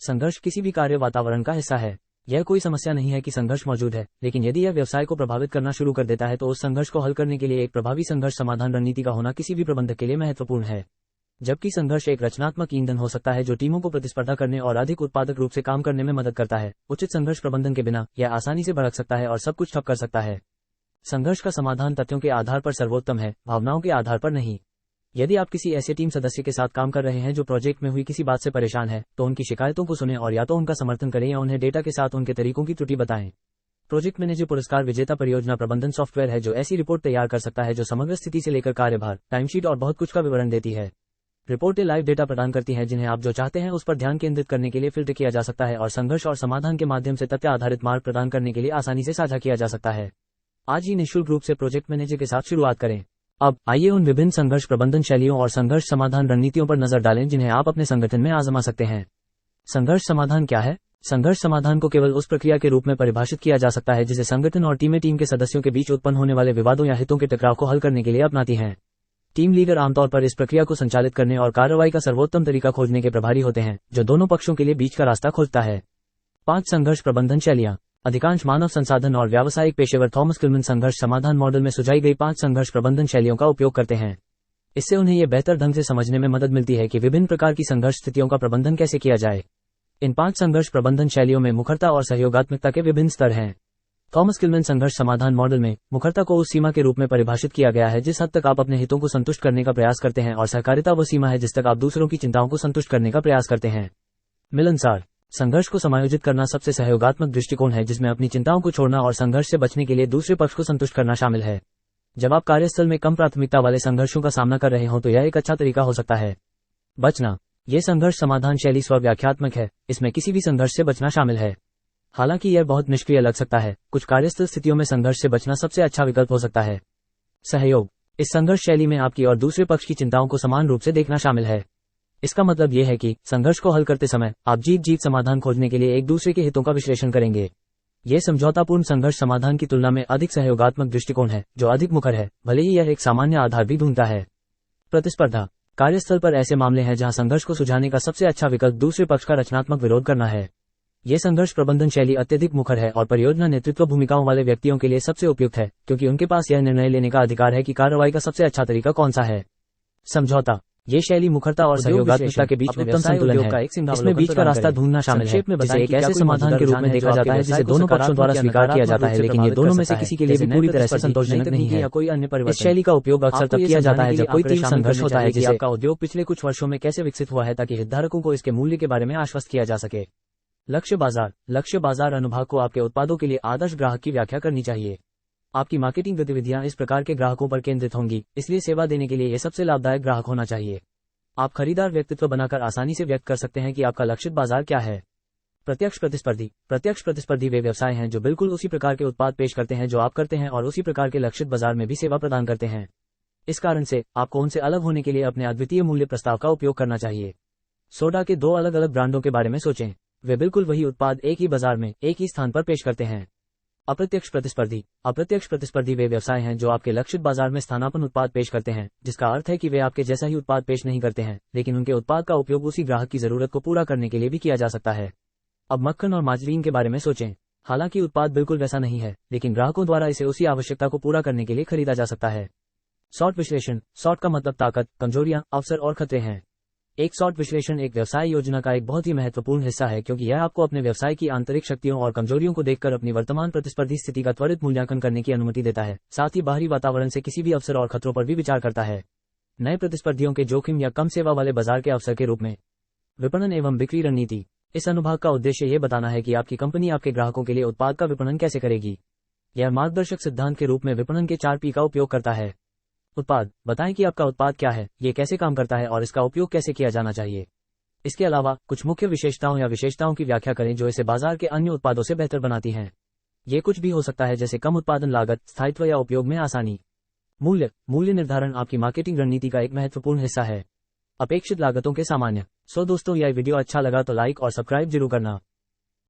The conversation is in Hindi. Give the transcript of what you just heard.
संघर्ष किसी भी कार्य वातावरण का हिस्सा है। यह कोई समस्या नहीं है कि संघर्ष मौजूद है, लेकिन यदि यह व्यवसाय को प्रभावित करना शुरू कर देता है तो उस संघर्ष को हल करने के लिए एक प्रभावी संघर्ष समाधान रणनीति का होना किसी भी प्रबंधक के लिए महत्वपूर्ण है। जबकि संघर्ष एक रचनात्मक ईंधन हो सकता है जो टीमों को प्रतिस्पर्धा करने और अधिक उत्पादक रूप से काम करने में मदद करता है, उचित संघर्ष प्रबंधन के बिना यह आसानी से भड़क सकता है और सब कुछ ठप कर सकता है। संघर्ष का समाधान तथ्यों के आधार पर सर्वोत्तम है, भावनाओं के आधार पर नहीं। यदि आप किसी ऐसे टीम सदस्य के साथ काम कर रहे हैं जो प्रोजेक्ट में हुई किसी बात से परेशान है, तो उनकी शिकायतों को सुनें और या तो उनका समर्थन करें या उन्हें डेटा के साथ उनके तरीकों की त्रुटि बताएं। प्रोजेक्ट मैनेजर पुरस्कार विजेता परियोजना प्रबंधन सॉफ्टवेयर है जो ऐसी रिपोर्ट तैयार कर सकता है जो समग्र स्थिति से लेकर कार्यभार, टाइमशीट और बहुत कुछ का विवरण देती है। रिपोर्टें लाइव डेटा प्रदान करती हैं जिन्हें आप जो चाहते हैं उस पर ध्यान केंद्रित करने के लिए फिल्टर किया जा सकता है और संघर्ष और समाधान के माध्यम से तथ्य आधारित मार्ग प्रदान करने के लिए आसानी से साझा किया जा सकता है। आज ही निःशुल्क रूप से प्रोजेक्ट मैनेजर के साथ शुरुआत करें। अब आइए उन विभिन्न संघर्ष प्रबंधन शैलियों और संघर्ष समाधान रणनीतियों पर नजर डालें जिन्हें आप अपने संगठन में आजमा सकते हैं। संघर्ष समाधान क्या है? संघर्ष समाधान को केवल उस प्रक्रिया के रूप में परिभाषित किया जा सकता है जिसे संगठन और टीम के सदस्यों के बीच उत्पन्न होने वाले विवादों या हितों के टकराव को हल करने के लिए अपनाती हैं। टीम लीडर आमतौर पर इस प्रक्रिया को संचालित करने और कार्रवाई का सर्वोत्तम तरीका खोजने के प्रभारी होते हैं, जो दोनों पक्षों के लिए बीच का रास्ता खोजता है। 5 संघर्ष प्रबंधन शैलियां। अधिकांश मानव संसाधन और व्यावसायिक पेशेवर थॉमस किलमन संघर्ष समाधान मॉडल में सुझाई गई 5 संघर्ष प्रबंधन शैलियों का उपयोग करते हैं। इससे उन्हें यह बेहतर ढंग से समझने में मदद मिलती है कि विभिन्न प्रकार की संघर्ष स्थितियों का प्रबंधन कैसे किया जाए। इन 5 संघर्ष प्रबंधन शैलियों में मुखरता और सहयोगात्मकता के विभिन्न स्तर हैं। थॉमस किलमन संघर्ष समाधान मॉडल में मुखरता को उस सीमा के रूप में परिभाषित किया गया है जिस हद तक आप अपने हितों को संतुष्ट करने का प्रयास करते हैं, और सहकारिता वो सीमा है जिस तक आप दूसरों की चिंताओं को संतुष्ट करने का प्रयास करते हैं। मिलनसार संघर्ष को समायोजित करना सबसे सहयोगात्मक दृष्टिकोण है जिसमें अपनी चिंताओं को छोड़ना और संघर्ष से बचने के लिए दूसरे पक्ष को संतुष्ट करना शामिल है। जब आप कार्यस्थल में कम प्राथमिकता वाले संघर्षों का सामना कर रहे हों तो यह एक अच्छा तरीका हो सकता है। बचना। यह संघर्ष समाधान शैली स्वव्याख्यात्मक है, इसमें किसी भी संघर्ष से बचना शामिल है। हालांकि यह बहुत निष्क्रिय लग सकता है, कुछ कार्यस्थल स्थितियों में संघर्ष से बचना सबसे अच्छा विकल्प हो सकता है। सहयोग। इस संघर्ष शैली में आपकी और दूसरे पक्ष की चिंताओं को समान रूप से देखना शामिल है। इसका मतलब यह है कि संघर्ष को हल करते समय आप जीत समाधान खोजने के लिए एक दूसरे के हितों का विश्लेषण करेंगे। यह समझौतापूर्ण संघर्ष समाधान की तुलना में अधिक सहयोगात्मक दृष्टिकोण है जो अधिक मुखर है, भले ही यह एक सामान्य आधार भी ढूंढता है। प्रतिस्पर्धा। कार्यस्थल पर ऐसे मामले हैं जहां संघर्ष को सुलझाने का सबसे अच्छा विकल्प दूसरे पक्ष का रचनात्मक विरोध करना है। यह संघर्ष प्रबंधन शैली अत्यधिक मुखर है और परियोजना नेतृत्व भूमिकाओं वाले व्यक्तियों के लिए सबसे उपयुक्त है, क्योंकि उनके पास यह निर्णय लेने का अधिकार है कि कार्रवाई का सबसे अच्छा तरीका कौन सा है। समझौता। ये शैली मुखरता और सहयोगात्मकता के बीच उत्तम संतुलन है। इसमें बीच का रास्ता ढूंढना शामिल है, जिसे एक ऐसे समाधान के रूप में देखा जाता है जिसे दोनों पक्षों द्वारा स्वीकार किया जाता है, लेकिन ये दोनों में से किसी के लिए भी पूरी तरह से संतोषजनक नहीं है। इस शैली का उपयोग अक्सर तब किया जाता है जब कोई टीम संघर्ष होता है जिसे आपका उद्योग पिछले कुछ वर्षों में कैसे विकसित हुआ है, ताकि हितधारकों को इसके मूल्य के बारे में आश्वस्त किया जा सके। लक्ष्य बाजार। लक्ष्य बाजार अनुभाग को आपके उत्पादों के लिए आदर्श ग्राहक की व्याख्या करनी चाहिए। आपकी मार्केटिंग गतिविधियां इस प्रकार के ग्राहकों पर केंद्रित होंगी, इसलिए सेवा देने के लिए यह सबसे लाभदायक ग्राहक होना चाहिए। आप खरीदार व्यक्तित्व बनाकर आसानी से व्यक्त कर सकते हैं कि आपका लक्षित बाजार क्या है। प्रत्यक्ष प्रतिस्पर्धी। प्रत्यक्ष प्रतिस्पर्धी वे व्यवसाय हैं जो बिल्कुल उसी प्रकार के उत्पाद पेश करते हैं जो आप करते हैं और उसी प्रकार के लक्षित बाजार में भी सेवा प्रदान करते हैं। इस कारण से आपको उनसे अलग होने के लिए अपने अद्वितीय मूल्य प्रस्ताव का उपयोग करना चाहिए। सोडा के 2 अलग अलग ब्रांडों के बारे में सोचें। वे बिल्कुल वही उत्पाद एक ही बाजार में एक ही स्थान पर पेश करते हैं। अप्रत्यक्ष प्रतिस्पर्धी। अप्रत्यक्ष प्रतिस्पर्धी वे व्यवसाय हैं जो आपके लक्षित बाजार में स्थानापन्न उत्पाद पेश करते हैं, जिसका अर्थ है कि वे आपके जैसा ही उत्पाद पेश नहीं करते हैं, लेकिन उनके उत्पाद का उपयोग उसी ग्राहक की जरूरत को पूरा करने के लिए भी किया जा सकता है। अब मक्खन और मार्जरीन के बारे में सोचें। हालांकि उत्पाद बिल्कुल वैसा नहीं है, लेकिन ग्राहकों द्वारा इसे उसी आवश्यकता को पूरा करने के लिए खरीदा जा सकता है। सॉट विश्लेषण। सॉट का मतलब ताकत, कमजोरियां, अवसर और खतरे हैं। एक सॉट विश्लेषण एक व्यवसाय योजना का एक बहुत ही महत्वपूर्ण हिस्सा है, क्योंकि यह आपको अपने व्यवसाय की आंतरिक शक्तियों और कमजोरियों को देखकर अपनी वर्तमान प्रतिस्पर्धी स्थिति का त्वरित मूल्यांकन करने की अनुमति देता है। साथ ही बाहरी वातावरण से किसी भी अवसर और खतरों पर भी विचार करता है। नए प्रतिस्पर्धियों के जोखिम या कम सेवा वाले बाजार के अवसर के रूप में। विपणन एवं बिक्री रणनीति। इस अनुभाग का उद्देश्य यह बताना है कि आपकी कंपनी आपके ग्राहकों के लिए उत्पाद का विपणन कैसे करेगी। यह मार्गदर्शक सिद्धांत के रूप में विपणन के 4 P का उपयोग करता है। उत्पाद। बताएं कि आपका उत्पाद क्या है, ये कैसे काम करता है और इसका उपयोग कैसे किया जाना चाहिए। इसके अलावा कुछ मुख्य विशेषताओं या विशेषताओं की व्याख्या करें जो इसे बाजार के अन्य उत्पादों से बेहतर बनाती हैं। ये कुछ भी हो सकता है, जैसे कम उत्पादन लागत, स्थायित्व या उपयोग में आसानी। मूल्य। मूल्य निर्धारण आपकी मार्केटिंग रणनीति का एक महत्वपूर्ण हिस्सा है। अपेक्षित लागतों के सामान्य। दोस्तों, यह वीडियो अच्छा लगा तो लाइक और सब्सक्राइब जरूर करना।